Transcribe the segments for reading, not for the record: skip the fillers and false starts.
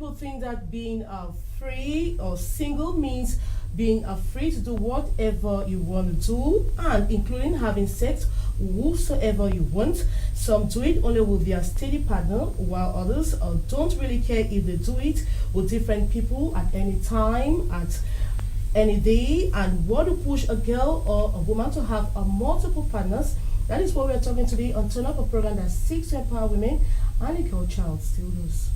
people think that being free or single means being free to do whatever you want to do, and including having sex whosoever you want. Some do it only with their steady partner, while others don't really care if they do it with different people at any time, at any day. And what to push a girl or a woman to have multiple partners? That is what we are talking today on Turn Up, a program that seeks to empower women and the girl child still does.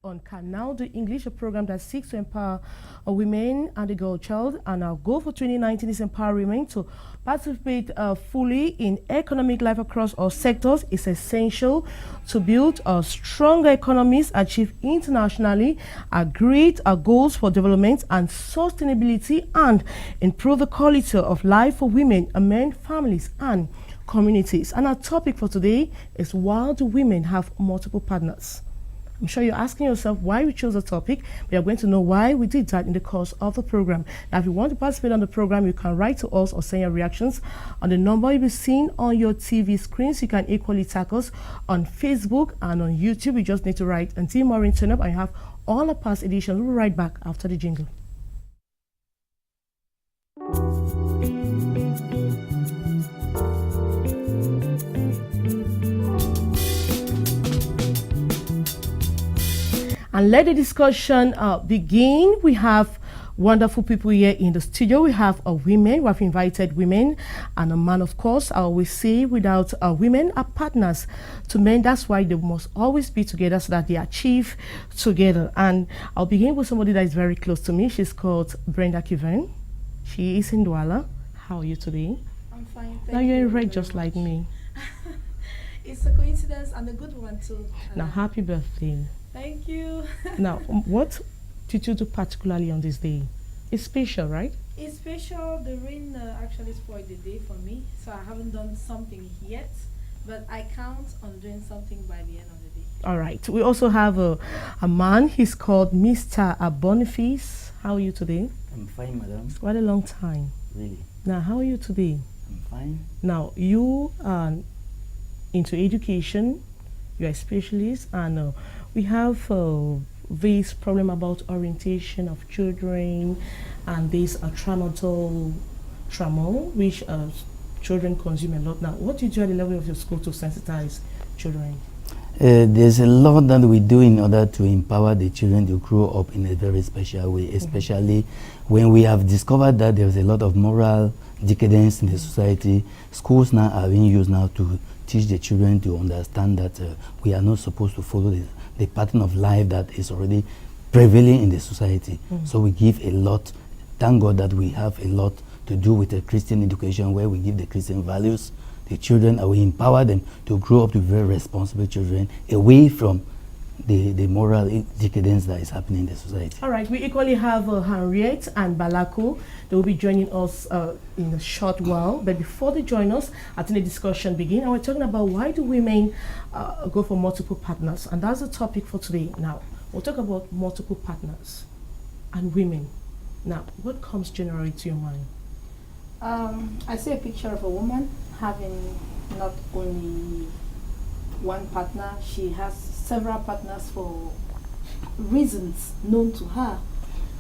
On Canal the English, a program that seeks to empower women and the girl child. And our goal for 2019 is empower women to participate fully in economic life across all sectors. It's essential to build stronger economies, achieve internationally agreed goals for development and sustainability, and improve the quality of life for women, men, families, and communities. And our topic for today is, why do women have multiple partners? I'm sure you're asking yourself why we chose the topic. We are going to know why we did that in the course of the program. Now, if you want to participate on the program, you can write to us or send your reactions on the number you'll be seeing on your TV screens. You can equally tag us on Facebook and on YouTube. You just need to write Ndih Maureen Turn Up, and you have all the past editions. We'll be right back after the jingle. And let the discussion begin. We have wonderful people here in the studio. We have women. We have invited women and a man, of course. We say without women are partners to men. That's why they must always be together so that they achieve together. And I'll begin with somebody that is very close to me. She's called Brenda Kiven. She is in Douala. How are you today? I'm fine. Now you're in red just like me. It's a coincidence and a good one too. Now, happy birthday. Thank you. Now, what did you do particularly on this day? It's special, right? It's special. The rain actually spoiled the day for me, so I haven't done something yet, but I count on doing something by the end of the day. All right. We also have a man. He's called Mr. Boniface. How are you today? I'm fine, madam. Quite a long time. Really? Now, how are you today? I'm fine. Now, you are into education. You're a specialist, and we have this problem about orientation of children, and this tramadol, which children consume a lot. Now, what do you do at the level of your school to sensitize children? There's a lot that we do in order to empower the children to grow up in a very special way, especially when we have discovered that there's a lot of moral decadence in the society. Schools now are being used now to teach the children to understand that we are not supposed to follow the pattern of life that is already prevailing in the society. So we give a lot. Thank God that we have a lot to do with the Christian education, where we give the Christian values. The children, we empower them to grow up to very responsible children, away from the moral decadence that is happening in the society. All right, we equally have Henriette and Balako. They will be joining us in a short while. But before they join us, I think the discussion begin. And we're talking about, why do women go for multiple partners? And that's the topic for today. Now, we'll talk about multiple partners and women. Now, what comes generally to your mind? I see a picture of a woman having not only one partner. She has several partners for reasons known to her.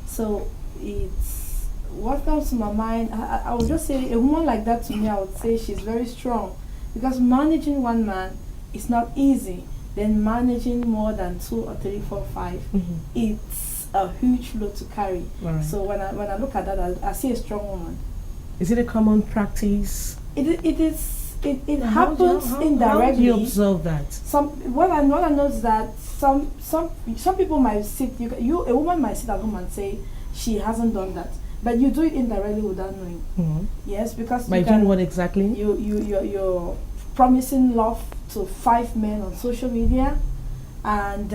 So it's what comes to my mind. I would just say a woman like that to me, I would say she's very strong, because managing one man is not easy. Then managing more than 2 or 3, 4, 5, it's a huge load to carry. Right. So when I look at that, I see a strong woman. Is it a common practice? It happens indirectly. How do you observe that? What I know is that some people might sit. A woman might sit at home and say she hasn't done that, but you do it indirectly without knowing. Yes, because By doing what exactly? You're promising love to 5 men on social media, and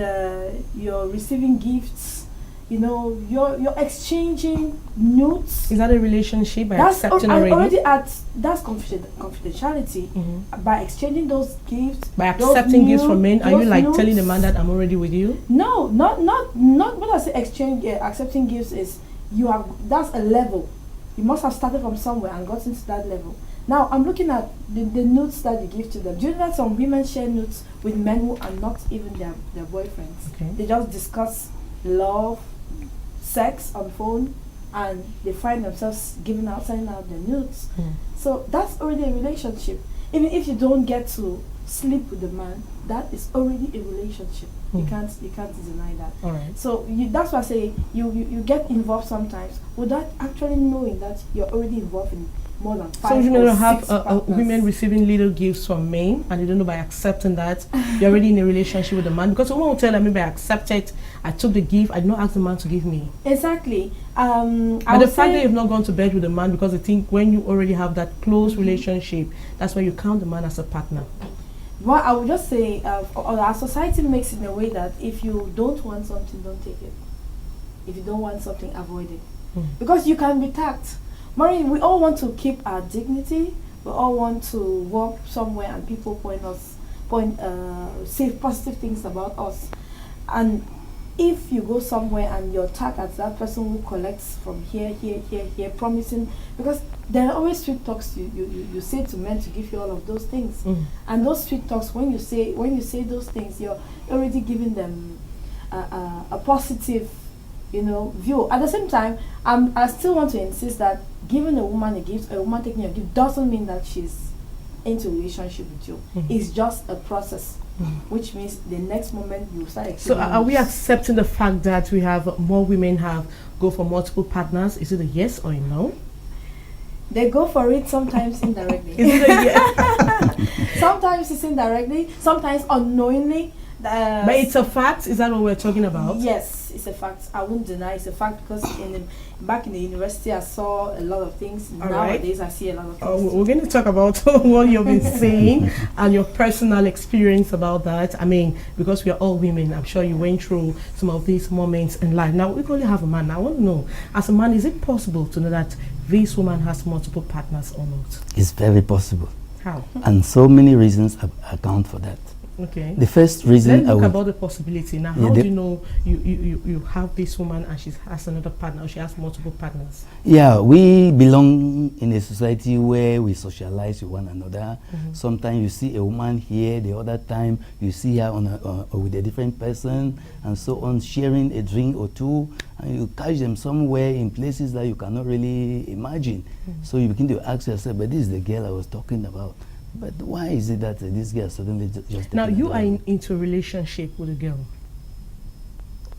you're receiving gifts. You know, you're exchanging notes. Is that a relationship by That's accepting already? That's confidentiality. By exchanging those gifts. By accepting gifts from men, are you like notes, telling the man that I'm already with you? No, not what I say. Accepting gifts is that's a level. You must have started from somewhere and gotten to that level. Now I'm looking at the notes that you give to them. Do you know that some women share notes with men who are not even their boyfriends? Okay. They just discuss love, sex on phone, and they find themselves sending out their nudes. So that's already a relationship. Even if you don't get to sleep with the man, that is already a relationship. You can't deny that. All right. So that's why I say you get involved sometimes without actually knowing that you're already involved in more than 5 So you or know, 6 have partners. women receiving little gifts from men, and they don't know by accepting that you're already in a relationship with the man. Because someone will tell them, maybe I accepted, I took the gift, I did not ask the man to give me. Exactly. But the fact that you've not gone to bed with the man, because I think when you already have that close relationship, that's why you count the man as a partner. Well, I would just say our society makes it in a way that if you don't want something, don't take it. If you don't want something, avoid it. Because you can be tagged. Maureen, we all want to keep our dignity. We all want to walk somewhere and people say positive things about us. And if you go somewhere and you're tagged as that person who collects from here, promising, because there are always sweet talks you say to men to give you all of those things. And those sweet talks, when you say those things, you're already giving them a positive, view. At the same time, I still want to insist that giving a woman a gift, a woman taking a gift, doesn't mean that she's into a relationship with you. It's just a process, which means the next moment you start experiencing. So are we accepting the fact that we have more women go for multiple partners? Is it a yes or a no? They go for it sometimes indirectly. Is it a yes? Sometimes it's indirectly, sometimes unknowingly. But it's a fact? Is that what we're talking about? Yes, it's a fact. I won't deny it's a fact, because back in the university I saw a lot of things. All Nowadays I see a lot of things. We're going to talk about what you've been saying and your personal experience about that. I mean, because we are all women, I'm sure you went through some of these moments in life. Now, we only have a man. I want to know, as a man, is it possible to know that this woman has multiple partners or not? It's very possible. How? And so many reasons account for that. Okay. The first reason Let's look about the possibility. Now, how do you know you have this woman and she has another partner, or she has multiple partners? Yeah, we belong in a society where we socialize with one another. Sometimes you see a woman here, the other time you see her with a different person, and so on, sharing a drink or two, and you catch them somewhere in places that you cannot really imagine. So you begin to ask yourself, but this is the girl I was talking about. But why is it that this girl suddenly just... Now, you are into a relationship with a girl.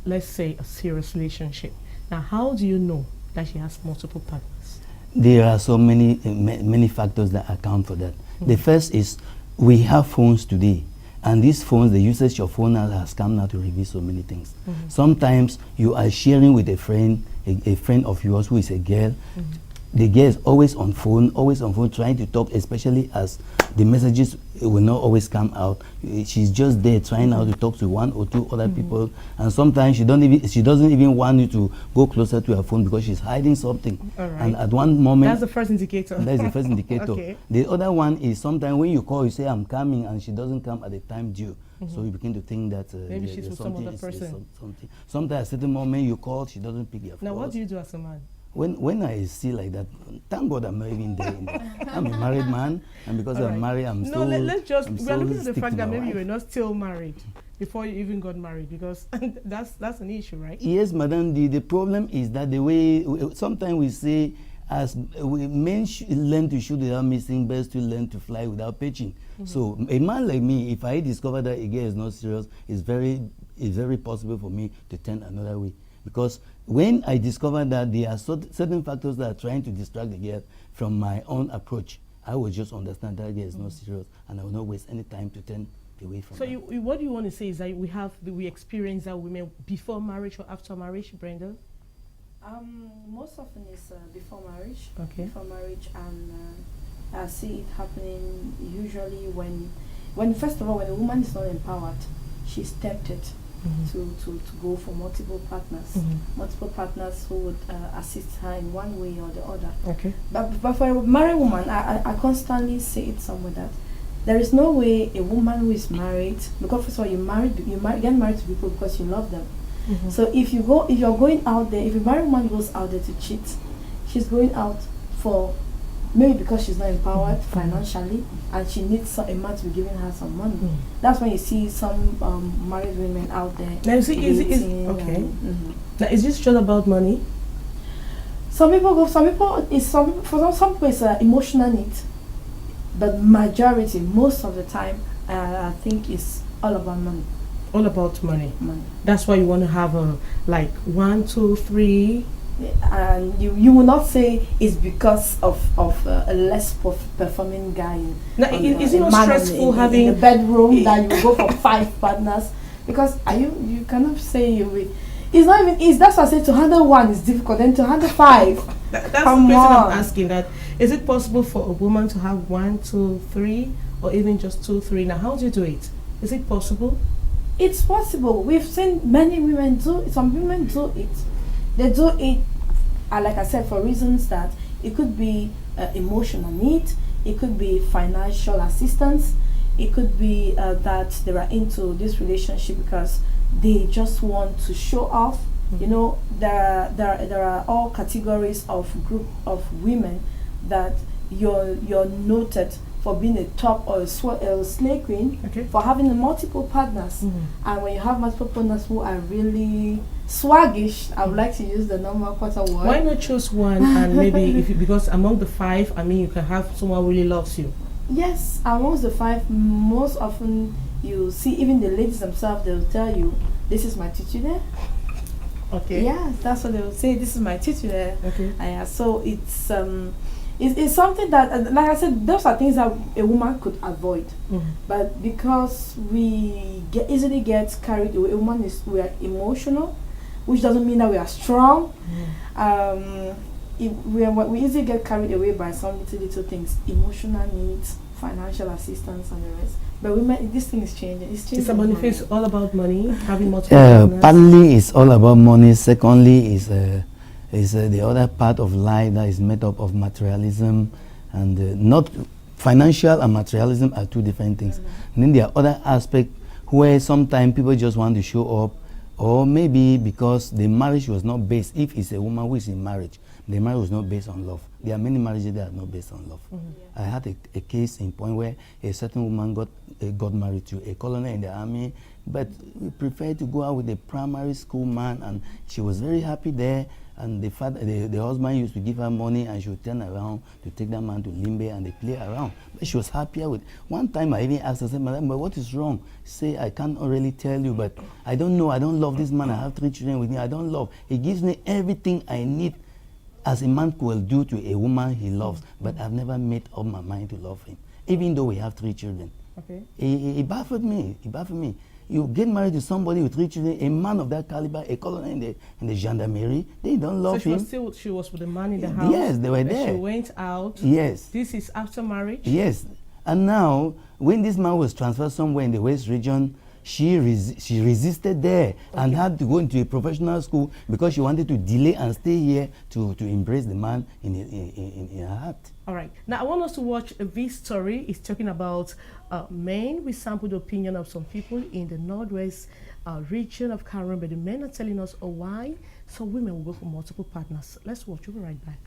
Let's say a serious relationship. Now, how do you know that she has multiple partners? There are so many factors that account for that. The first is we have phones today. And these phones, the usage of phone has come now to reveal so many things. Sometimes you are sharing with a friend of yours who is a girl. The girl is always on phone, trying to talk, especially as the messages will not always come out. She's just there trying now to talk to 1 or 2 other people, and sometimes she doesn't even want you to go closer to her phone because she's hiding something. All right. And at one moment, that's the first indicator. That's the first indicator. Okay. The other one is sometimes when you call, you say I'm coming, and she doesn't come at the time due. So you begin to think that maybe she's with some other person. Sometimes at a certain moment you call, she doesn't pick your phone. Now, what do you do as a man? When I see like that, thank God I'm not even there. I'm a married man, and because I'm married, I'm still. No, let's just. I'm We are looking at the stick fact to that my maybe wife. you were not still married. before you even got married? Because that's an issue, right? Yes, madam. The problem is that the way sometimes we say, as men learn to shoot without missing, best to learn to fly without pitching. So a man like me, if I discover that a girl is not serious, it's very possible for me to turn another way. Because when I discover that there are certain factors that are trying to distract the girl from my own approach, I will just understand that girl is not serious, and I will not waste any time to turn away from her. So what you want to say is that we experience that women before marriage or after marriage, Brenda? Most often it's before marriage. Okay. Before marriage, and I see it happening usually when first of all, when a woman is not empowered, she's tempted to go for multiple partners who would assist her in one way or the other. Okay. But for a married woman, I constantly say it somewhere that there is no way a woman who is married, because first of all, you get married to people because you love them. So if you're going out there, if a married woman goes out there to cheat, she's going out for maybe because she's not empowered financially, and she needs a man to be giving her some money. That's when you see some married women out there. Now, okay. Now, is this just about money? For some people it's an emotional need, but most of the time, I think it's all about money. All about money. Money. That's why you want to have a like 1, 2, 3. And you will not say it's because of a less performing guy. Now, is it not stressful having in the bedroom that you go for 5 partners? Because you cannot say you will. It's not even. That's why I say to handle 1 is difficult. Then to handle 5. That's the question I'm asking. That is it possible for a woman to have 1, 2, 3, or even just 2, 3? Now, how do you do it? Is it possible? It's possible. We've seen many women do it. Some women do it. They do it, like I said, for reasons that it could be emotional need, it could be financial assistance, it could be that they are into this relationship because they just want to show off. You know, there are all categories of group of women that you're noted for being a top or a slay queen, for having multiple partners. And when you have multiple partners who are really swaggish, I would like to use the normal quarter word. Why not choose 1 and maybe because among the 5, I mean, you can have someone who really loves you. Yes, amongst the 5, most often you see even the ladies themselves, they'll tell you, this is my titular. Okay. Yeah, that's what they will say, this is my titular. Okay. So it's something that, like I said, those are things that a woman could avoid. But because we easily get carried away, we are emotional, which doesn't mean that we are strong. We easily get carried away by some little things, emotional needs, financial assistance, and the rest. But women, this thing is changing. It's about it's all about money, having multiple. Partly, it's all about money. Secondly, is the other part of life that is made up of materialism, and not financial and materialism are 2 different things. And then there are other aspects where sometimes people just want to show up, or maybe because the marriage was not based, if it's a woman who is in marriage, the marriage was not based on love. There are many marriages that are not based on love. I had a case in point where a certain woman got married to a colonel in the army, but we preferred to go out with a primary school man, and she was very happy there. And the husband used to give her money, and she would turn around to take that man to Limbe, and they play around. But she was happier with. One time I even asked her, I said, "Madam, but what is wrong?" She said, "I can't really tell you, but I don't know. I don't love this man. I have 3 children with me. I don't love. He gives me everything I need as a man could do to a woman he loves. But I've never made up my mind to love him, even though we have 3 children." Okay. He baffled me. He baffled me. You get married to somebody with 3 children, a man of that caliber, a colonel in the gendarmerie, they don't love him. So she was with the man in the house? Yes, they were there. She went out? Yes. This is after marriage? Yes. And now, when this man was transferred somewhere in the West region, she resisted there and had to go into a professional school because she wanted to delay and stay here to embrace the man in her heart. All right. Now, I want us to watch this story. It's talking about men. We sampled the opinion of some people in the northwest region of Cameroon, but the men are telling us why some women will go for multiple partners. Let's watch. We'll be right back.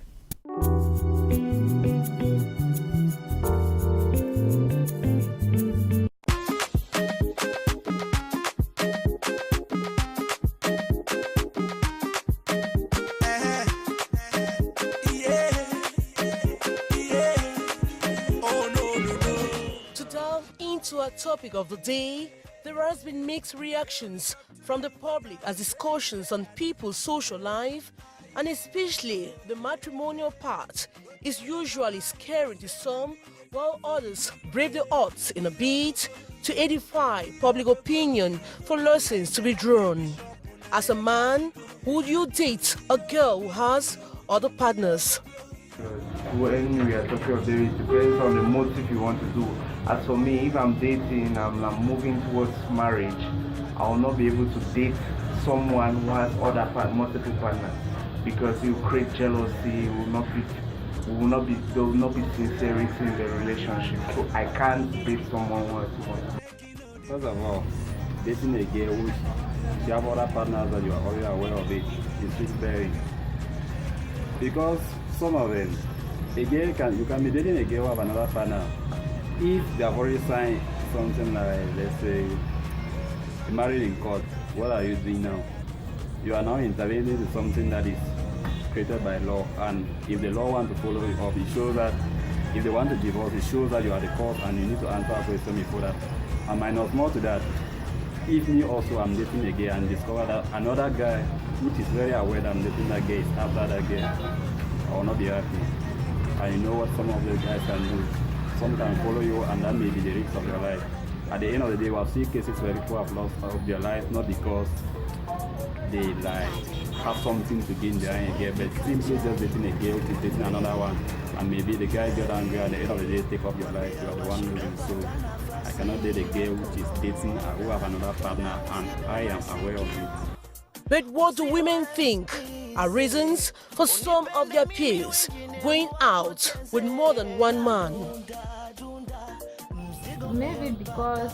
Now, into our topic of the day, there has been mixed reactions from the public as discussions on people's social life, and especially the matrimonial part, is usually scary to some, while others brave the odds in a bid to edify public opinion for lessons to be drawn. As a man, would you date a girl who has other partners? When we are talking of dating, it depends on the motive you want to do. As for me, if I'm dating, I'm moving towards marriage, I will not be able to date someone who has multiple partners, because it will create jealousy. There will not be sincerity in the relationship. So I can't date someone who has one. First of all, dating a girl which you have other partners that you are already aware of it is very, because some of them, you can be dating a girl with another partner if they have already signed something like, let's say, married in court. What are you doing now? You are now intervening in something that is created by law, and if the law wants to follow it up, it shows that if they want to divorce, it shows that you are the cause and you need to answer a question before that. And minus more to that, if me also am dating a girl and discover that another guy which is very aware that I'm dating that guy is after that girl, I will not be happy. And you know what some of the guys can do. Some can follow you, and that may be the risk of your life. At the end of the day, we have seen cases where people have lost of their life, not because they have something to gain behind a girl, but simply just dating a girl which is dating another one, and maybe the guy get angry, and at the end of the day take up your life. You are the one losing. So I cannot date a girl which is dating who have another partner, and I am aware of it. But what do women think are reasons for some of their peers going out with more than one man? Maybe because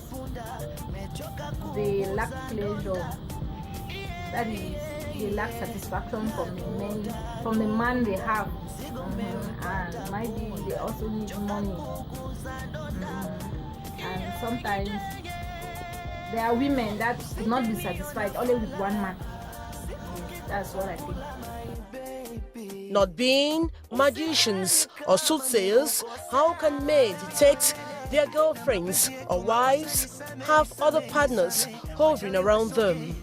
they lack pleasure. That is, they lack satisfaction from the man they have, and maybe they also need money. And sometimes there are women that will not be satisfied only with one man. That's what I think. Not being magicians or soothsayers, how can men detect their girlfriends or wives have other partners hovering around them?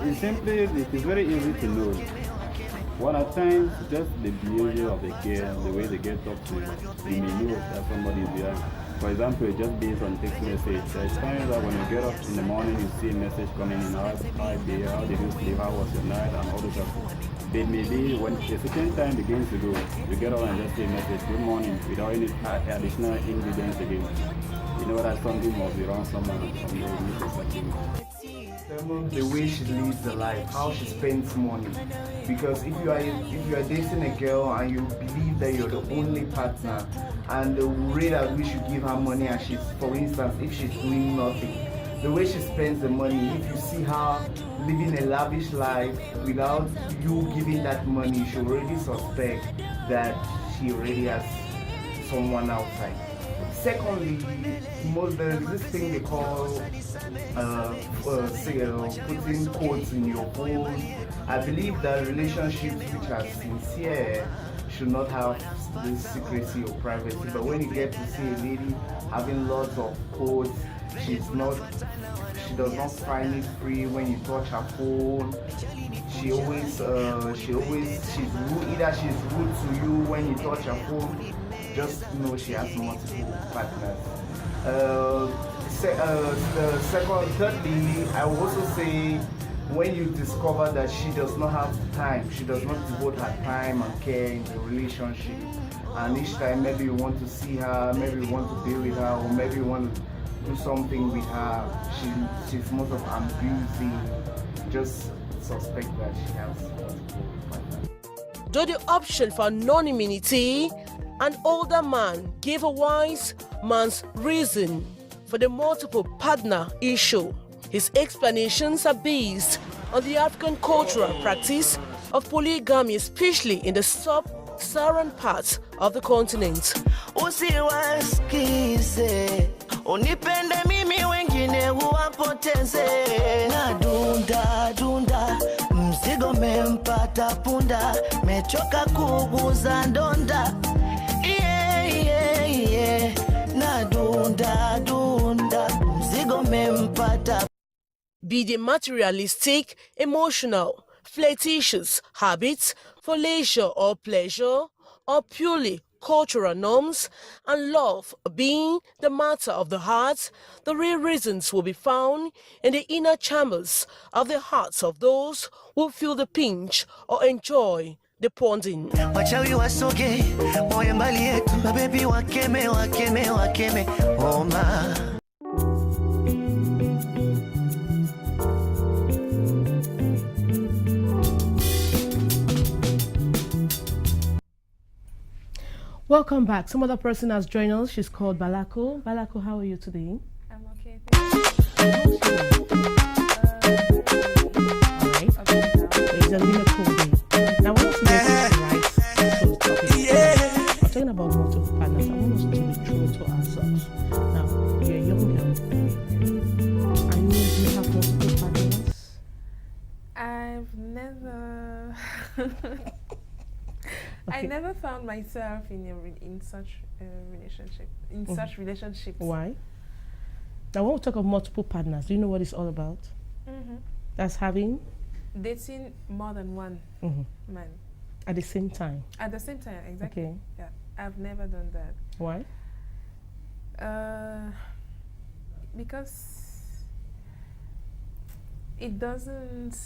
It is very easy to know. One at times, just the behavior of the girl, the way the girl talks to you, you may know that somebody is behind. For example, just based on text message, there's times that when you get up in the morning, you see a message coming in, how did you sleep, how was your night, and all this stuff. But maybe when a certain time begins to go, you get up and just see a message, good morning, without any additional ingredients again. You know that something must be wrong somewhere, and you need to search it. The way she lives the life, how she spends money. Because if you are dating a girl and you believe that you're the only partner, and the rate at which you give her money, and she's, for instance, if she's doing nothing, the way she spends the money, if you see her living a lavish life without you giving that money, you should already suspect that she already has someone outside. Secondly, there's this thing they call putting codes in your phone. I believe that relationships which are sincere should not have this secrecy or privacy. But when you get to see a lady having lots of codes, she does not find it free when you touch her phone. She's rude. Either she's rude to you when you touch her phone. Just know she has multiple partners. Thirdly, I will also say, when you discover that she does not have time, she does not devote her time and care in the relationship, and each time maybe you want to see her, maybe you want to be with her, or maybe you want to do something with her, she's most of abusing, just suspect that she has multiple partners. Though the option for anonymity, an older man gave a wise man's reason for the multiple partner issue. His explanations are based on the African cultural practice of polygamy, especially in the sub-Saharan parts of the continent. Usiwasikize, unipende mimi wengine uwapoteze. Na dunda, mzigo mempata punda, mechoka kuguza ndonda. Na dunda. be they materialistic, emotional, flirtatious habits for leisure or pleasure, or purely cultural norms, and love being the matter of the heart, the real reasons will be found in the inner chambers of the hearts of those who feel the pinch or enjoy the pounding. wachawi wasoge wawe mbali yetu, mabebi wakeme wakeme wakeme oma. Welcome back. Some other person has joined us. She's called Balako. Balako, how are you today? I'm okay. Thank you. Alright. It's a really cool day. Now, I want us to get right to the topic. We're talking about multiple partners. I want us to be true to ourselves. Now, you're a young girl. I know you have multiple partners. I've never. I Okay. never found myself in such a relationship. In such relationships. Why? Now, when we talk of multiple partners, do you know what it's all about? That's having Dating more than one man at the same time. at the same time. Exactly. Okay. Yeah. I've never done that. Why? Because it doesn't.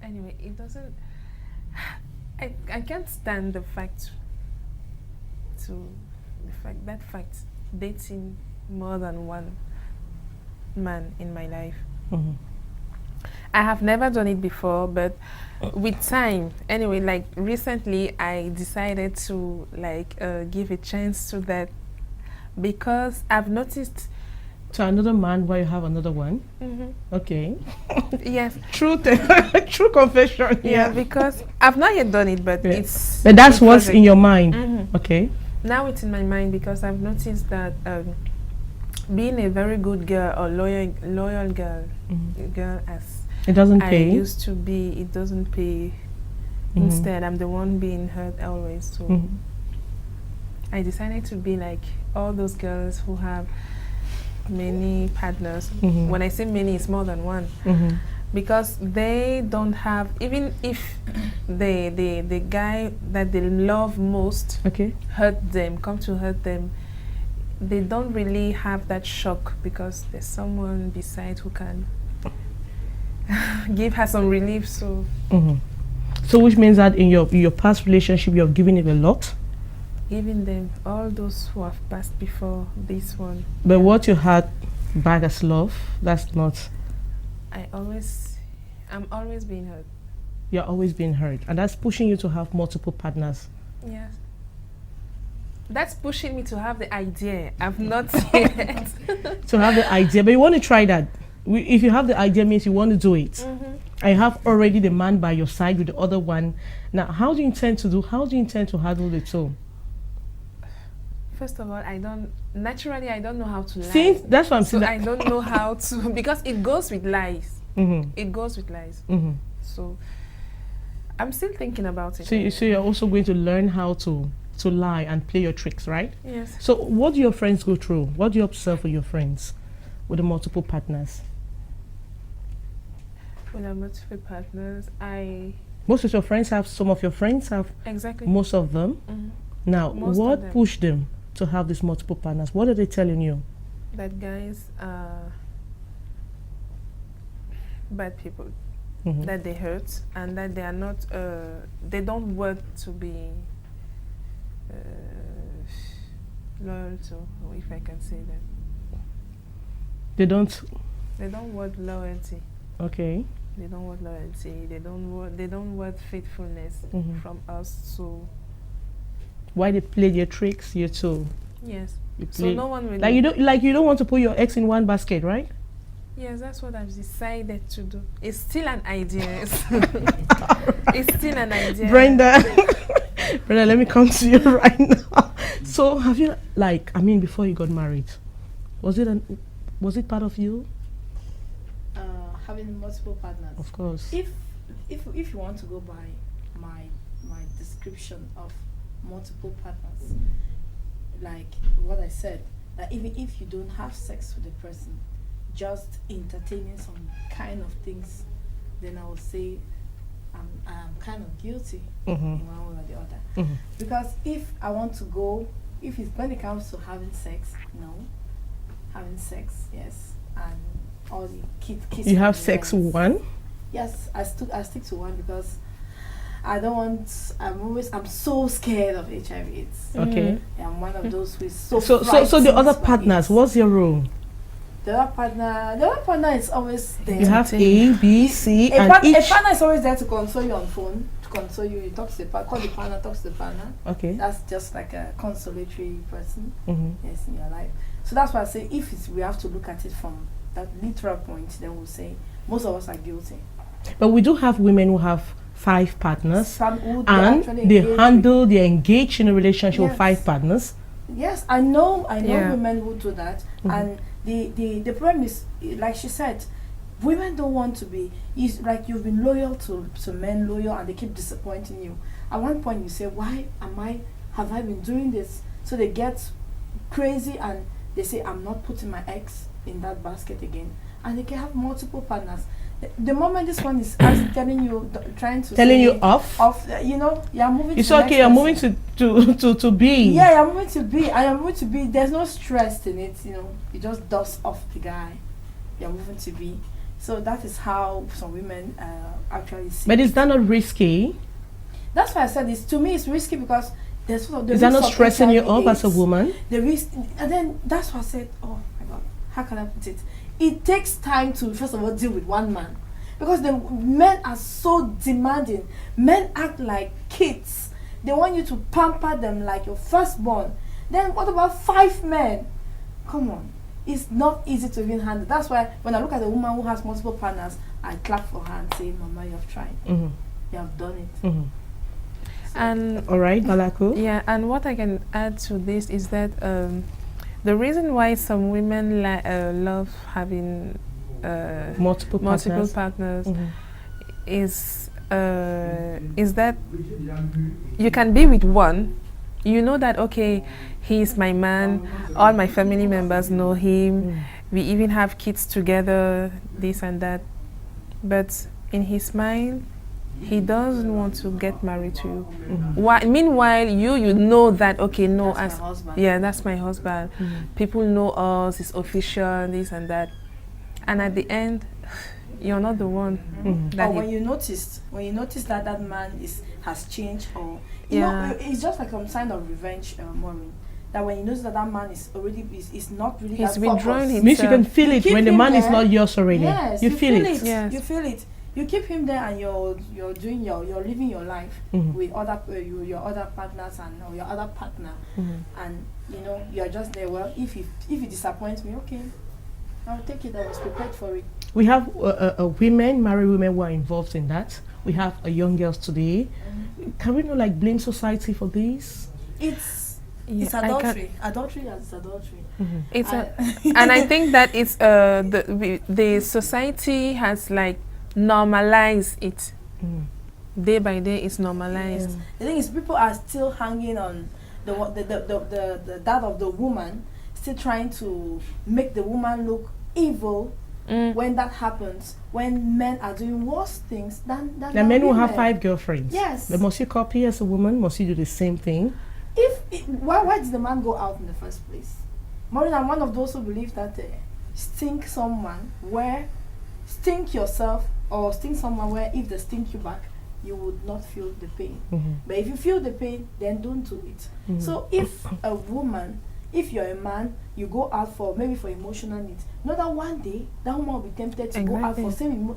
Anyway, it doesn't. I can't stand the fact dating more than one man in my life. I have never done it before, but with time, anyway, like recently I decided to give a chance to that because I've noticed. To another man while you have another one? Okay. Yes. True confession. Yeah, because I've not yet done it, but Yeah. it's. But that's in what's project. in your mind. Okay. Now it's in my mind because I've noticed that being a very good girl or loyal girl, as It doesn't I pay. used to be, it doesn't pay. Instead, I'm the one being hurt always. So I decided to be like all those girls who have many partners. When I say many, it's more than one. Because they don't have, even if the guy that they love most come to hurt them, they don't really have that shock because there's someone beside who can give her some relief. So So which means that in your past relationship, you have given it a lot? giving them all those who have passed before this one. But what you had back as love, that's not... I'm always being hurt. You're always being hurt. And that's pushing you to have multiple partners. Yes. That's pushing me to have the idea. I've not yet. To have the idea. But you want to try that. If you have the idea, means you want to do it. I have already the man by your side with the other one. Now, how do you intend to handle the two? First of all, I don't know how to lie. See, that's what I'm saying. So I don't know how to, because it goes with lies. It goes with lies. So I'm still thinking about it. So you're also going to learn how to lie and play your tricks, right? Yes. So what do your friends go through? What do you observe with your friends with the multiple partners? With the multiple partners, Most of your friends have, some of your friends have, exactly. most of them. Now, Most of what them. pushed them to have these multiple partners? What are they telling you? That guys are bad people. That they hurt and that they are not. They don't want to be loyal to, if I can say that. They don't. They don't want loyalty. Okay. They don't want loyalty. They don't want faithfulness from us. So Why they play their tricks? You too. yes. You So play, no one will. like you don't want to put your eggs in one basket, right? Yes, that's what I've decided to do. It's still an idea. It's still an idea. Brenda, Brenda, let me come to you right now. So have you, before you got married, was it part of you? Having multiple partners. Of course. If you want to go by my description of multiple partners, like what I said, that even if you don't have sex with the person, just entertaining some kind of things, then I would say I'm kind of guilty in one way or the other. Because if I want to go, if it's when it comes to having sex, no. Having sex, yes. And all the kids. You have sex with one? Yes, I stick to one because I don't want. I'm so scared of HIV/AIDS. Okay. I'm one of those who is so. So the other partners, what's your role? The other partner is always there. You have A, B, C, a and each. partner is always there to console you on phone, to console you. You talk to the partner, call the partner, talk to the partner. Okay. That's just like a consolatory person. Mm-hmm. Yes, in your life. So that's why I say we have to look at it from that literal point, then we'll say most of us are guilty. But we do have women who have 5 partners, Some who and they engage in a relationship with Yes. 5 partners. Yes, I know Yeah. women who do that, and the problem is, like she said, women don't want to be. It's like you've been loyal to men, and they keep disappointing you. At one point, you say, "Why have I been doing this?" So they get crazy and they say, "I'm not putting my eggs in that basket again," and they can have multiple partners. The moment this one is telling you, telling you off, you're moving. it's to the okay. next You're person. moving to B. Yeah, I'm moving to B. I am moving to B. There's no stress in it. You just dust off the guy. You're moving to B. So that is how some women actually see. But is that not risky? That's why I said this. To me, it's risky because there's sort of the Is that risk not of stressing you HIV up as a AIDS. woman? The risk, and then that's why I said, oh my God, how can I put it? It takes time to first of all deal with one man, because the men are so demanding. Men act like kids. They want you to pamper them like your firstborn. Then what about 5 men? Come on, it's not easy to even handle. That's why when I look at a woman who has multiple partners, I clap for her and say, "Mama, you have tried. You have done it." And All right, Malako. yeah, and what I can add to this is that the reason why some women love having Multiple partners is that you can be with one, you know that okay, he's my man, all my family members know him, we even have kids together, this and that, but in his mind he doesn't want to get married to you. Meanwhile, you know that okay, no, That's my husband. yeah, that's my husband. People know us, it's official, this and that, and at the end, you're not the one. That Or he- when you notice that that man has changed, or you Yeah. know, it's just like some sign of revenge, Maureen. That when you notice that that man is already is not really He's that withdrawing focused. Means you can feel You it keep when the him man is there. not yours already. Yes, you feel it. Yes. You feel it. You keep him there, and you're doing you're living your life with other your other partners or your other partner, and you're just there. Well, if it disappoints me, okay, I'll take it. I was prepared for it. We have married women who are involved in that. We have young girls today. Can we not blame society for this? It's Yeah, it's I can- adultery. Adultery is adultery. It's and I think that it's the society has normalized it. Day by day, it's normalized. The thing is, people are still hanging on the that of the woman, still trying to make the woman look evil. When that happens, when men are doing worse things than The men will have women. 5 girlfriends. Yes. But must you copy as a woman? Must you do the same thing? Why did the man go out in the first place? Maureen, I'm one of those who believe that stink yourself or stink someone where if they stink you back, you would not feel the pain. But if you feel the pain, then don't do it. So if you're a man, you go out for emotional needs. Know that one day that woman will be tempted to go out for same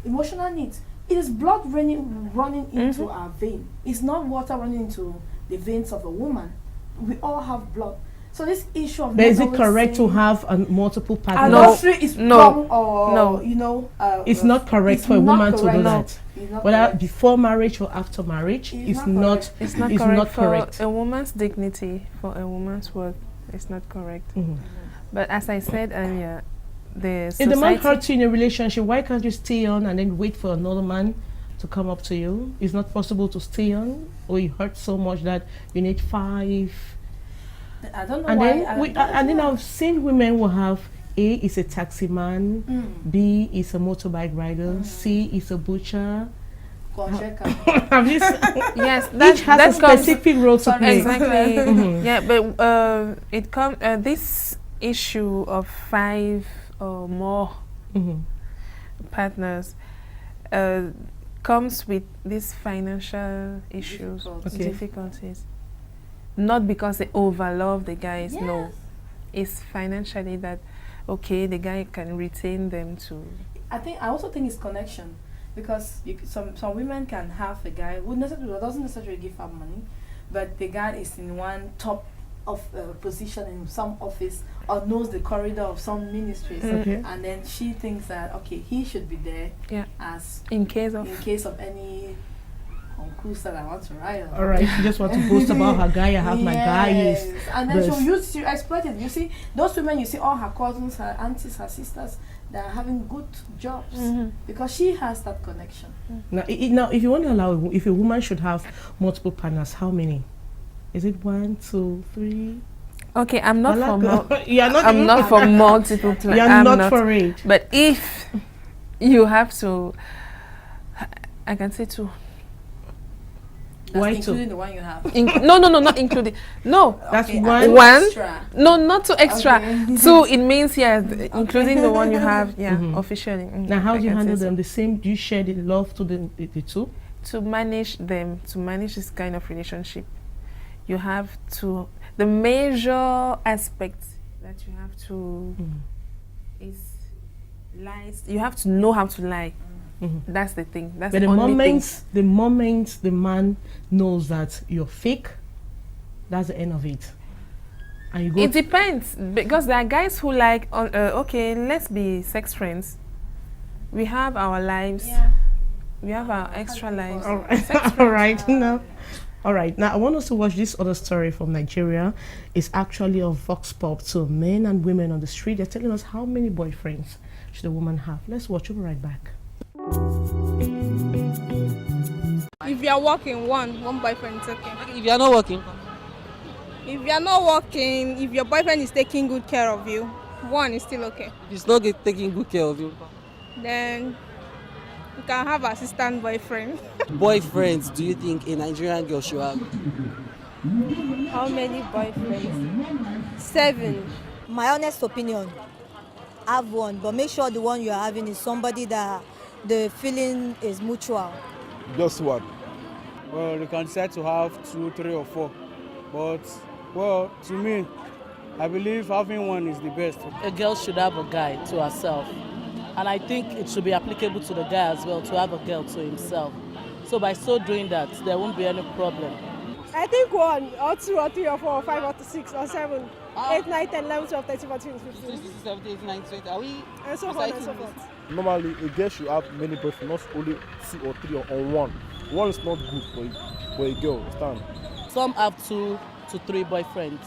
emotional needs. It is blood running into our vein. It's not water running into the veins of a woman. We all have blood. So this issue of But is it correct to have multiple partners? adultery is wrong, or No. It's not correct it's for a not woman to correct. do No. that. It's not Whether correct. before marriage or after marriage, It's it's not not. correct. It's not It's correct not for correct. a woman's dignity, for a woman's worth. It's not correct. But as I said earlier, the If the man society- hurts you in a relationship, why can't you stay on and then wait for another man to come up to you? It's not possible to stay on, or you hurt so much that you need 5. I don't know And why. then I've seen women who have A is a taxi man, B is a motorbike rider, C is a butcher. Have you Yes, each has a specific role to play. Exactly. Yeah, but it comes this issue of 5 or more partners comes with these financial issues, difficulties. Not because they overlove the guys, no. It's financially that, okay, the guy can retain them to. I also think it's connection. Because some women can have a guy who doesn't necessarily give her money, but the guy is in one top of position in some office or knows the corridor of some ministries, and then she thinks that he should be there as in case of any conclusion that I want to write. All right, she just want to boast about her guy. I have my guy. And then she'll exploit it. You see, those women, you see all her cousins, her aunties, her sisters, they are having good jobs because she has that connection. Now, if you want to allow, if a woman should have multiple partners, how many? Is it 1, 2, 3? Okay, I'm not for I'm not for multiple partners. You're not for it. But if you have to, I can say 2. That's including the one you have. No, not including. No, that's one. Extra. No, not 2 extra. 2. It means including the one you have. Yeah, officially. Now, how do you handle them? The same? Do you share the love to the 2? To manage them, to manage this kind of relationship, you have to. The major aspect that you have to is lies. You have to know how to lie. That's the thing. That's the moment the man knows that you're fake, that's the end of it. And you go. It depends, because there are guys who like, okay, let's be sex friends. We have our lives. Yeah. We have our extra lives. All right. All right. Now, all right. Now I want us to watch this other story from Nigeria. It's actually a vox pop to men and women on the street. They're telling us how many boyfriends should a woman have. Let's watch. We'll be right back. If you are working, one boyfriend is okay. If you are not working? If you are not working, if your boyfriend is taking good care of you, 1 is still okay. If he's not taking good care of you? Then you can have assistant boyfriend. Boyfriends, do you think a Nigerian girl should have? How many boyfriends? 7. My honest opinion, have 1, but make sure the one you are having is somebody that the feeling is mutual. Just 1. Well, you can decide to have 2, 3 or 4. But, well, to me, I believe having 1 is the best. A girl should have a guy to herself. And I think it should be applicable to the guy as well to have a girl to himself. So by so doing that, there won't be any problem. I think 1 or 2 or 3 or 4 or 5 or 6 or 7, 8, 9, 10, 11, 12, 13, 14, 15. 16, 17, 18, 19, 20. Are we? And so on and so forth. Normally, a girl should have many boyfriends, not only 2 or 3 or 1. 1 is not good for a girl. Stand. Some have 2 to 3 boyfriends.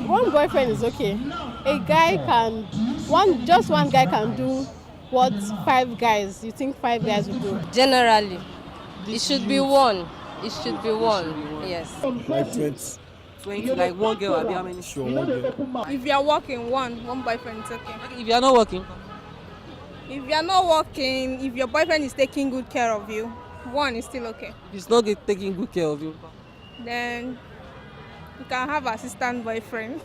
One boyfriend is okay. A guy can, one guy can do what 5 guys, you think 5 guys will do? Generally, it should be 1. It should be 1, yes. Like 20. Like 1 girl, how many? Sure, 1 girl. If you are working, one boyfriend is okay. If you are not working? If you are not working, if your boyfriend is taking good care of you, 1 is still okay. If he's not taking good care of you? Then you can have assistant boyfriend.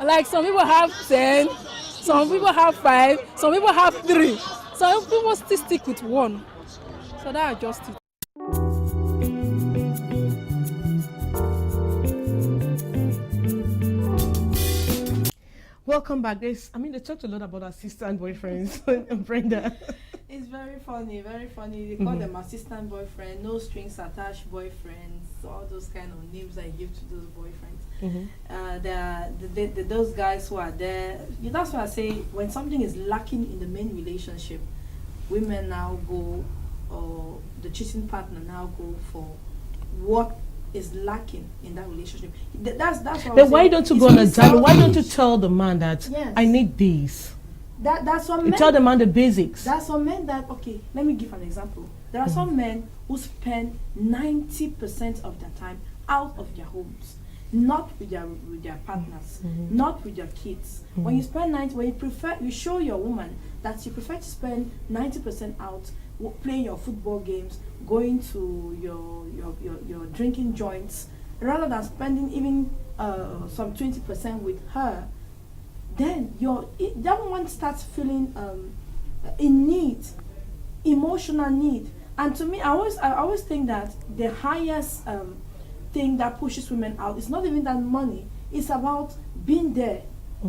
Like some people have 10, some people have 5, some people have 3. Some people still stick with 1. So that adjusts it. Welcome back. They talked a lot about assistant boyfriends. Brenda. It's very funny, very funny. They call them assistant boyfriend, no strings attached boyfriends, all those kind of names I give to those boyfriends. Those guys who are there. That's why I say when something is lacking in the main relationship, women now go, or the cheating partner now go for what is lacking in that relationship. That's what then why don't you go on a dialogue? Why don't you tell the man that I need these? That's what you tell the man the basics. That's what men that let me give an example. There are some men who spend 90% of their time out of their homes. not with their partners, not with your kids. When you spend 90, when you show your woman that you prefer to spend 90% out playing your football games, going to your drinking joints, rather than spending even some 20% with her, then that one starts feeling in need, emotional need. And to me, I always think that the highest thing that pushes women out is not even that money. It's about being there.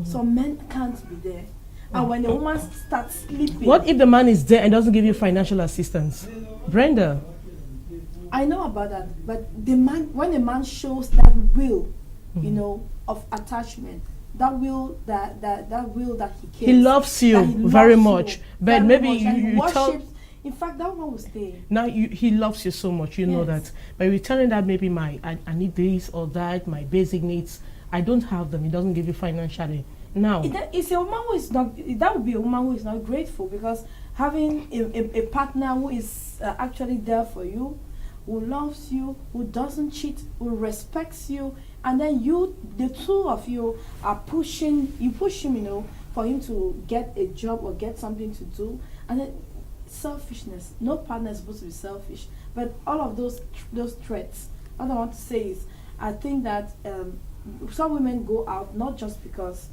Some men can't be there. And when the woman starts sleeping... What if the man is there and doesn't give you financial assistance? Brenda? I know about that, but when the man shows that will, you know, of attachment, that will that he cares. He loves you very much, but maybe you tell... In fact, that one will stay. Now he loves you so much, you know that. But you're telling that maybe I need this or that, my basic needs, I don't have them. He doesn't give you financially. Now, it's a woman who is not. That would be a woman who is not grateful, because having a partner who is actually there for you, who loves you, who doesn't cheat, who respects you, and then the two of you are pushing. You push him, you know, for him to get a job or get something to do, and then selfishness. No partner is supposed to be selfish, but all of those threats. What I want to say is, I think that some women go out not just because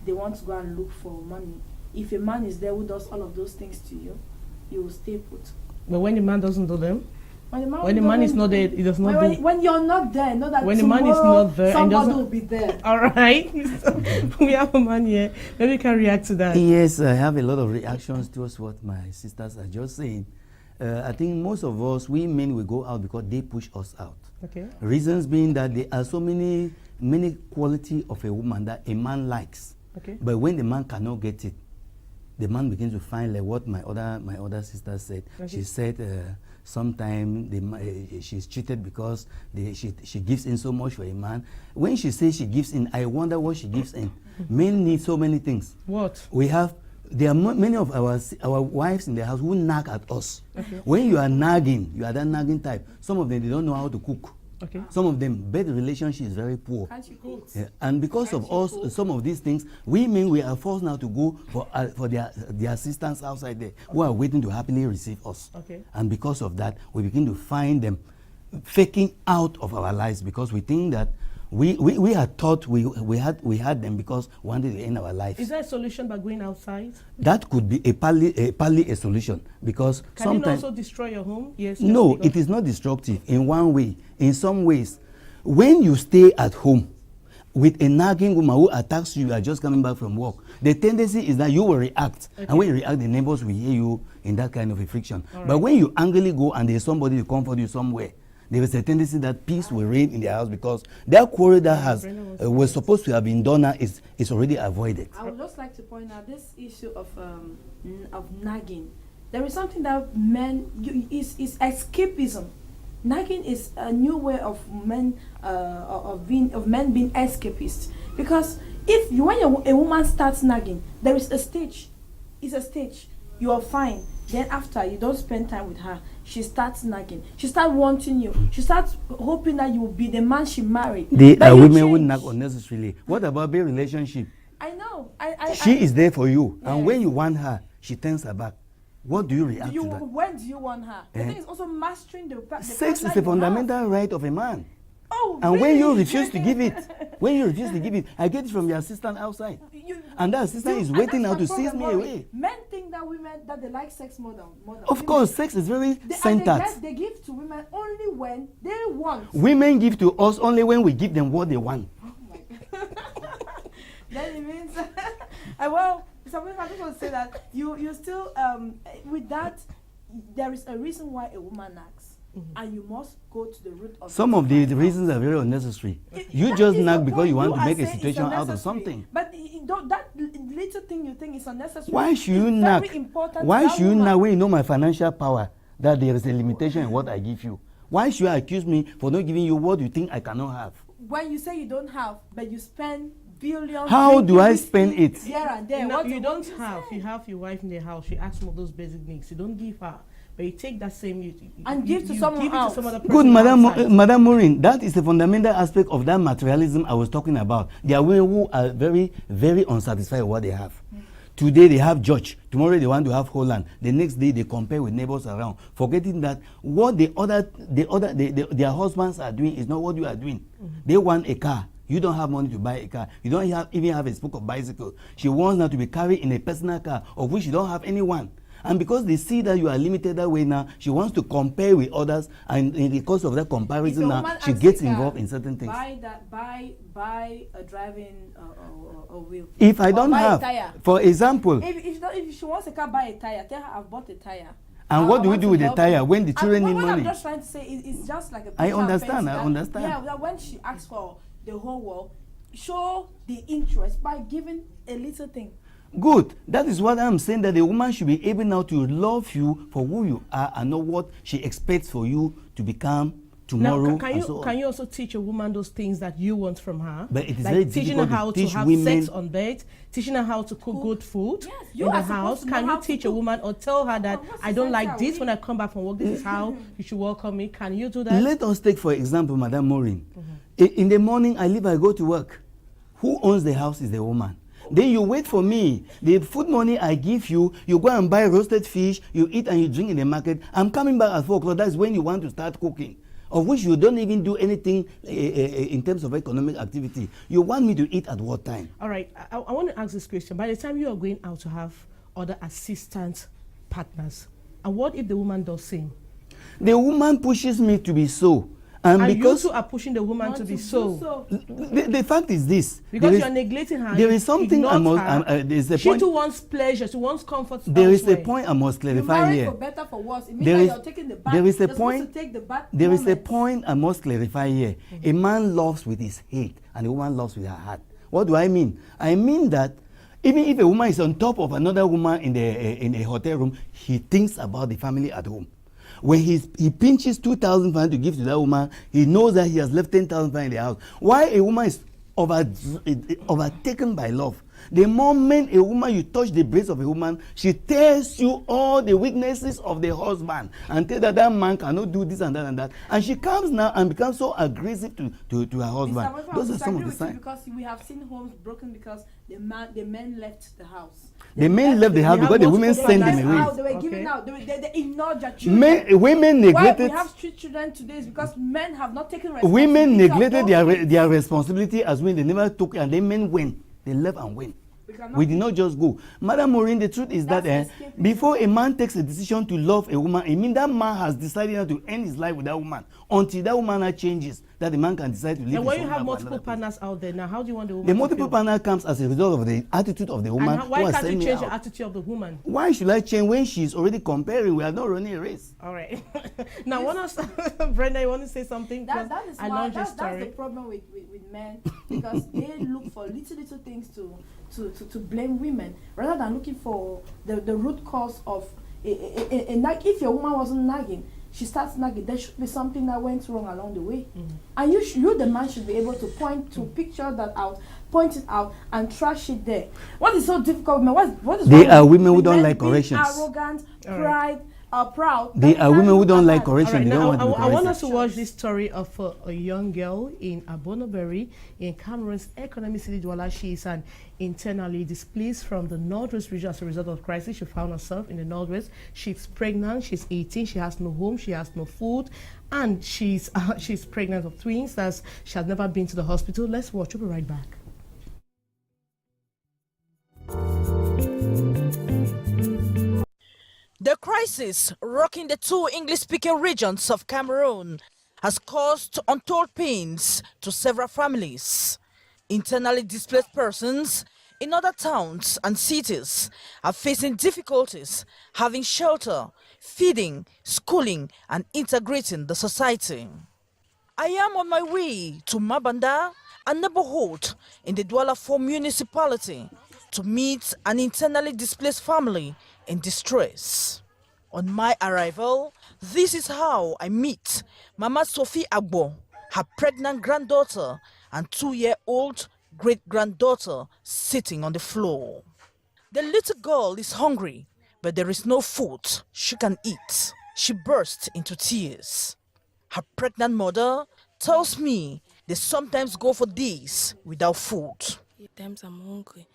they want to go and look for money. If a man is there who does all of those things to you, you will stay put. But when the man doesn't do them, when the man is not there, he does not do. When you're not there, know that when the man is not there, somebody will be there. All right, we have a man here. Maybe we can react to that. Yes, I have a lot of reactions towards what my sisters are just saying. I think most of us, we men, we go out because they push us out. Okay. Reasons being that there are so many quality of a woman that a man likes. Okay. But when the man cannot get it, the man begins to find, like what my other sister said. Okay. She said sometimes she's cheated because she gives in so much for a man. When she says she gives in, I wonder what she gives in. Men need so many things. What? There are many of our wives in the house who nag at us. Okay. When you are nagging, you are that nagging type. Some of them, they don't know how to cook. Okay. Some of them, bed relationship is very poor. Yeah. And because of us, some of these things, women, we are forced now to go for their assistants outside there who are waiting to happily receive us. Okay. And because of that, we begin to find them faking out of our lives, because we think that we had thought we had them because we wanted to end our lives. Is there a solution by going outside? That could be partly a solution, because can sometimes... it also destroy your home? Yes. No, it is not destructive in one way. In some ways, when you stay at home with a nagging woman who attacks you, you are just coming back from work, the tendency is that you will react. Okay. And when you react, the neighbors will hear you in that kind of a friction. All but right. When you angrily go and there's somebody to comfort you somewhere, there is a tendency that peace will reign in the house, because that quarrel that was supposed to have been done is already avoided. I would just like to point out this issue of nagging. There is something that men is escapism. Nagging is a new way of men being escapist. Because when a woman starts nagging, there is a stage. It's a stage. You are fine. Then after, you don't spend time with her. She starts nagging. She starts wanting you. She starts hoping that you will be the man she married. They are women who nag unnecessarily. What about their relationship? I know. She is there for you, yes. And when you want her, she turns her back. What do you react to that? When do you want her? The thing is also mastering the sex is a fundamental right of a man. Oh, and really? When you refuse to give it, I get it from your assistant outside. And that assistant is waiting now to seize me away. Men think that women, that they like sex more than of women. Course, sex is very centered. They give to women only when they want. Women give to us only when we give them what they want. Oh my God. Then it means, well, something I just want to say that you still, with that, there is a reason why a woman nags. And you must go to the root of it. Some of the reasons are very unnecessary. You just nag because you want to make a situation out of something. But that little thing you think is unnecessary. Why should you nag? Why should you nag when you know my financial power, that there is a limitation in what I give you? Why should you accuse me for not giving you what you think I cannot have? When you say you don't have, but you spend billions. How do I spend it? Here and there. No, you don't have. You have your wife in the house. She asks for those basic needs. You don't give her. but you take that same and give to someone give it else. to some other person. Good, Madam, outside. Madam Maureen, that is the fundamental aspect of that materialism I was talking about. There are women who are very, very unsatisfied with what they have. Today they have George, tomorrow they want to have Holland, the next day they compare with neighbors around, forgetting that what their husbands are doing is not what you are doing. They want a car. You don't have money to buy a car. You don't even have a spoke of bicycle. She wants now to be carried in a personal car, of which you don't have anyone. And because they see that you are limited that way now, she wants to compare with others, and in the course of that comparison now, she gets involved in certain things. Buy a driving a wheel. If I don't have, for example, if she wants a car, buy a tire. Tell her I've bought a tire. And what do we do with the tire when the children need money? What I'm just trying to say is it's just like a I understand. Yeah, that when she asks for the whole world, show the interest by giving a little thing. Good. That is what I'm saying, that the woman should be able now to love you for who you are and not what she expects for you to become tomorrow. Now, can you also teach a woman those things that you want from her? But it is like very teaching her difficult how to teach to have women sex on bed, teaching her how to cook good food you in the are house. supposed to Can know you how to teach a cook. woman or tell her that I don't like this when I come back from work? This is how you should welcome me. Can you do that? Let us take, for example, Madam Maureen. In the morning, I go to work. Who owns the house is the woman. Then you wait for me. The food money I give you, you go and buy roasted fish, you eat and you drink in the market. I'm coming back at 4 o'clock. That's when you want to start cooking, of which you don't even do anything in terms of economic activity. You want me to eat at what time? All right. I want to ask this question. By the time you are going out to have other assistant partners, and what if the woman does same? The woman pushes me to be so. And because you two are pushing the woman to be so. The fact is this. Because you are neglecting her. There is something I must. There's a she point. Too wants pleasure. She wants comfort. There is a point I must clarify here. For better, for worse. It means you're taking the bath. There is a You're point. supposed to take the bath There is a moment. point I must clarify here. A man loves with his head, and a woman loves with her heart. What do I mean? I mean that even if a woman is on top of another woman in the hotel room, he thinks about the family at home. When he pinches 2,000 pounds to give to that woman, he knows that he has left 10,000 pounds in the house. Why a woman is overtaken by love? The moment a woman, you touch the breast of a woman, she tells you all the weaknesses of the husband and tell that man cannot do this and that and that. And she comes now and becomes so aggressive to her husband. Those are some of the signs. Because we have seen homes broken because the men left the house. The men left the house because the women sent them away. They were giving out. They ignored their children. Women neglected. Why we have street children today is because men have not taken responsibility. Women neglected their responsibility as when they never took it, and the men went. They left and went. We did not just go. Madam Maureen, the truth is that before a man takes a decision to love a woman, it means that man has decided not to end his life with that woman until that woman changes, that the man can decide to live. And when you have multiple partners out there, now how do you want the woman The multiple partner comes as a result of the attitude of the woman. And why can't you change the attitude of the woman? Why should I change when she's already comparing? We are not running a race. All right. Now, Brenda, you want to say something? That's the problem with men, because they look for little things to blame women rather than looking for the root cause of if your woman wasn't nagging, she starts nagging, there should be something that went wrong along the way. And you the man should be able to picture that out, point it out, and trash it there. What is so difficult, man? What is they are women who don't like corrections. Arrogant, proud. They are women who don't like correction. Right, they don't want to be I want us to watch this story of a young girl in Abonoberry in Cameroon's economic city Douala. She is an internally displaced from the Northwest region as a result of crisis. She found herself in the Northwest. She's pregnant. She's 18. She has no home. She has no food, and she's pregnant of twins. She has never been to the hospital. Let's watch. We'll be right back. The crisis rocking the two English-speaking regions of Cameroon has caused untold pains to several families. Internally displaced persons in other towns and cities are facing difficulties having shelter, feeding, schooling, and integrating the society. I am on my way to Mabanda, a neighborhood in the Douala 4 municipality, to meet an internally displaced family in distress. On my arrival, this is how I meet Mama Sophie Agbo, her pregnant granddaughter, and 2-year-old great-granddaughter sitting on the floor. The little girl is hungry, but there is no food she can eat. she burst into tears. Her pregnant mother tells me they sometimes go for days without food. At times I'm hungry.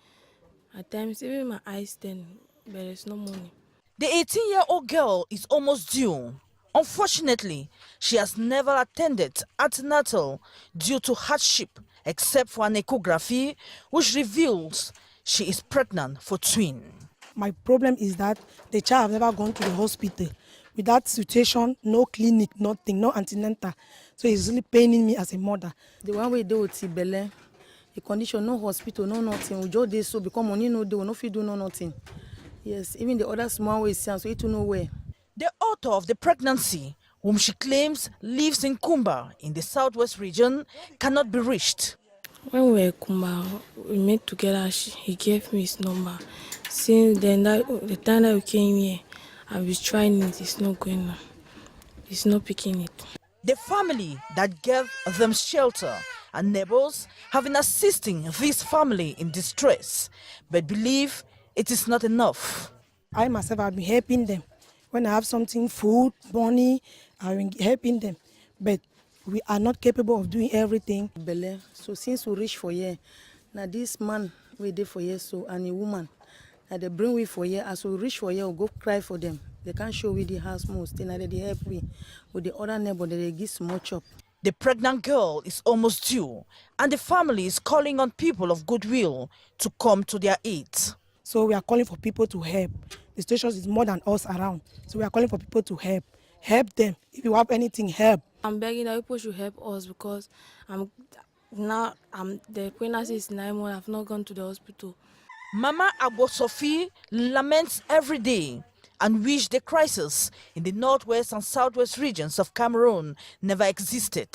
At times even my eyes turn, but there's no money. The 18-year-old girl is almost due. Unfortunately, she has never attended antenatal due to hardship except for an echography which reveals she is pregnant for twin. My problem is that the child have never gone to the hospital. With that situation, no clinic, nothing, no antenatal. So it's really paining me as a mother. The one we do with Bele, the condition, no hospital, no nothing. We just dey so because money no, they will not fit do no nothing. Yes, even the other small ways, so it to nowhere. The author of the pregnancy, whom she claims lives in Kumba in the southwest region, cannot be reached. When we were in Kumba, we met together. He gave me his number. Since then, the time that we came here, I was trying it. It's not going on. It's not picking it. The family that gave them shelter and neighbors have been assisting this family in distress, but believe it is not enough. I myself have been helping them. When I have something, food, money, I've been helping them. But we are not capable of doing everything. Bele. So since we reach for here, now this man we did for here, so and a woman, that they bring we for here. As we reach for here, we go cry for them. They can't show we the house most. Then they help we with the other neighbor. They give small chop. The pregnant girl is almost due, and the family is calling on people of goodwill to come to their aid. So we are calling for people to help. The situation is more than us around. So we are calling for people to help. Help them. If you have anything, help. I'm begging that people should help us because the pregnancy is 9 months. I've not gone to the hospital. Mama Sophie laments every day and wish the crisis in the northwest and southwest regions of Cameroon never existed.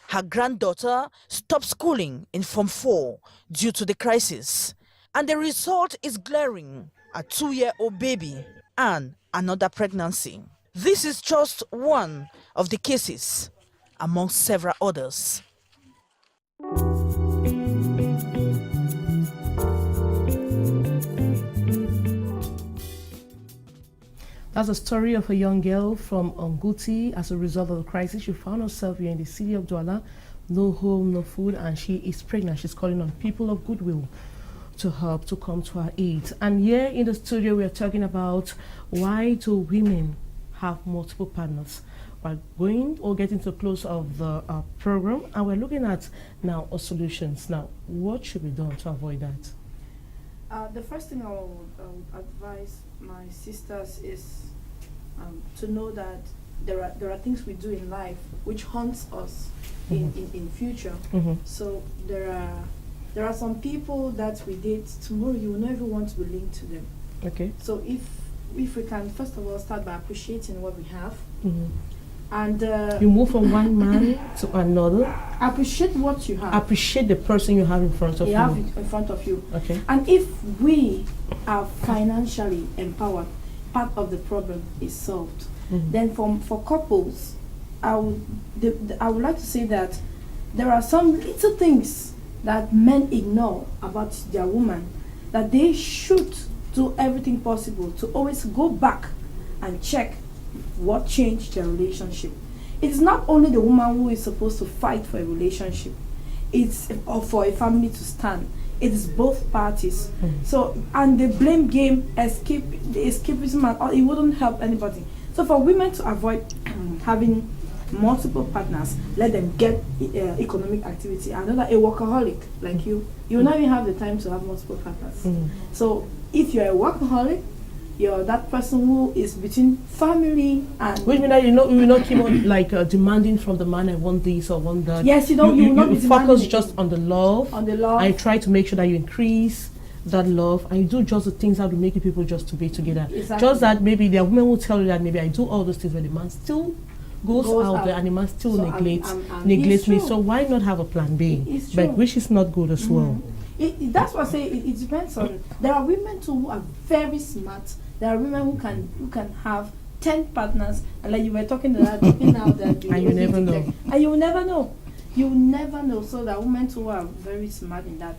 Her granddaughter stopped schooling in Form 4 due to the crisis. And the result is glaring: a 2-year-old baby and another pregnancy. This is just one of the cases among several others. That's a story of a young girl from Nguti. As a result of the crisis, she found herself here in the city of Douala, no home, no food, and she is pregnant. She's calling on people of goodwill to help, to come to her aid. And here in the studio, we are talking about why do women have multiple partners. We're going or getting to close of the program, and we're looking at now solutions. Now, what should be done to avoid that? The first thing I would advise my sisters is to know that there are things we do in life which haunts us in future. So there are some people that we date tomorrow. You will never want to be linked to them. Okay. So if we can first of all start by appreciating what we have, and you move from one man to another. Appreciate what you have. Appreciate the person you have in front of you. Have it in front of you. Okay. And if we are financially empowered, part of the problem is solved. Then for couples, I would like to say that there are some little things that men ignore about their woman, that they should do everything possible to always go back and check what changed their relationship. It's not only the woman who is supposed to fight for a relationship, it's for a family to stand. It is both parties. So, and the blame game, escapism, and it wouldn't help anybody. So for women to avoid having multiple partners, let them get economic activity. I know that a workaholic like you will not even have the time to have multiple partners. So if you're a workaholic, you're that person who is between family and... Which means that you will not keep on demanding from the man, I want this or want that. Yes, you will not be focus just on the love. On the love. I try to make sure that you increase that love, and you do just the things that will make you people just to be together. Exactly. Just that maybe there are women who tell you that maybe I do all those things, but the man still goes out there and the man still neglects me. So why not have a plan B? But which is not good as well. That's what I say. It depends on. There are women too who are very smart. There are women who can have 10 partners, and like you were talking now that and you never know. And you will never know. You will never know. So there are women who are very smart in that.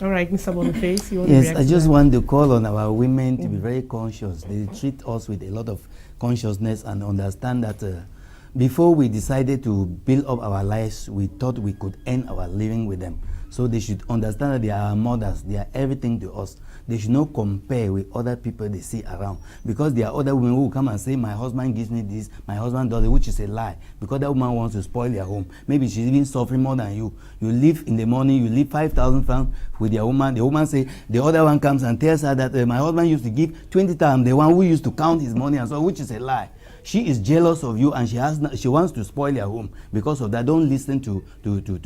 All right, Mr. Boniface, you want Yes, to react I to just that? want to call on our women to be very conscious. They treat us with a lot of consciousness and understand that before we decided to build up our lives, we thought we could earn our living with them. So they should understand that they are our mothers, they are everything to us. They should not compare with other people they see around, because there are other women who will come and say, my husband gives me this, my husband does it, which is a lie, because that woman wants to spoil their home. Maybe she's even suffering more than you. You leave in the morning, you leave 5,000 francs with your woman. The woman say, the other one comes and tells her that my husband used to give 20,000, the one who used to count his money and so, which is a lie. She is jealous of you, and she wants to spoil your home. Because of that, don't listen to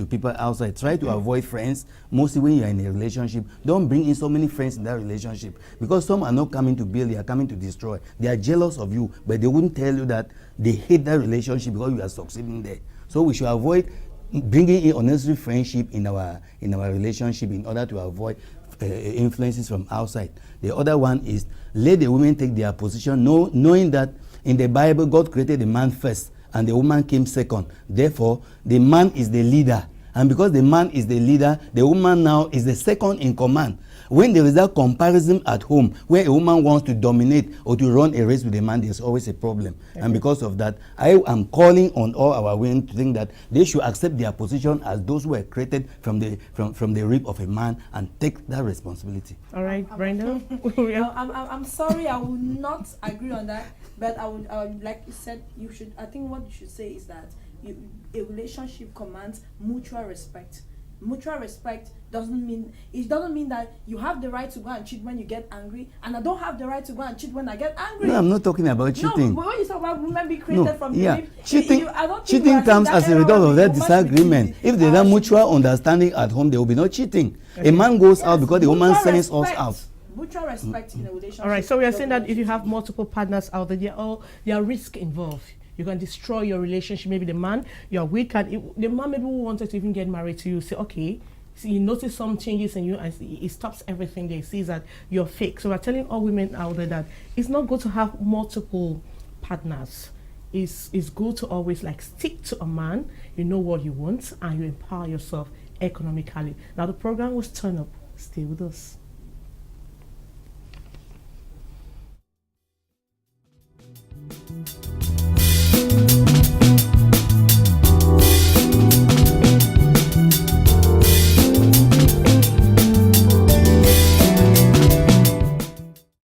people outside. Try to avoid friends, mostly when you are in a relationship. Don't bring in so many friends in that relationship, because some are not coming to build, they are coming to destroy. They are jealous of you, but they wouldn't tell you that they hate that relationship because you are succeeding there. So we should avoid bringing in unnecessary friendship in our relationship in order to avoid influences from outside. The other one is let the women take their position, knowing that in the Bible, God created the man first and the woman came second. Therefore, the man is the leader. And because the man is the leader, the woman now is the second in command. When there is that comparison at home, where a woman wants to dominate or to run a race with a man, there's always a problem. Okay. And because of that, I am calling on all our women to think that they should accept their position as those who were created from the rib of a man and take that responsibility. All right, Brenda? I'm sorry, I will not agree on that. But I would like you said, I think what you should say is that a relationship commands mutual respect. Mutual respect doesn't mean that you have the right to go and cheat when you get angry, and I don't have the right to go and cheat when I get angry. No, I'm not talking about cheating. No, but when you talk about women being created from the rib, cheating comes as a result of that disagreement. If there's a mutual understanding at home, there will be no cheating. Okay. A man goes out because the woman sends us out. Mutual respect in a relationship. All right, so we are saying that if you have multiple partners out there, there are risks involved. You can destroy your relationship. Maybe the man you're with, the man maybe who wanted to even get married to you, say, okay, so you notice some changes in you, and it stops everything there. He sees that you're fake. So we're telling all women out there that it's not good to have multiple partners. It's good to always stick to a man. You know what you want, and you empower yourself economically. Now the program was Turn Up. Stay with us.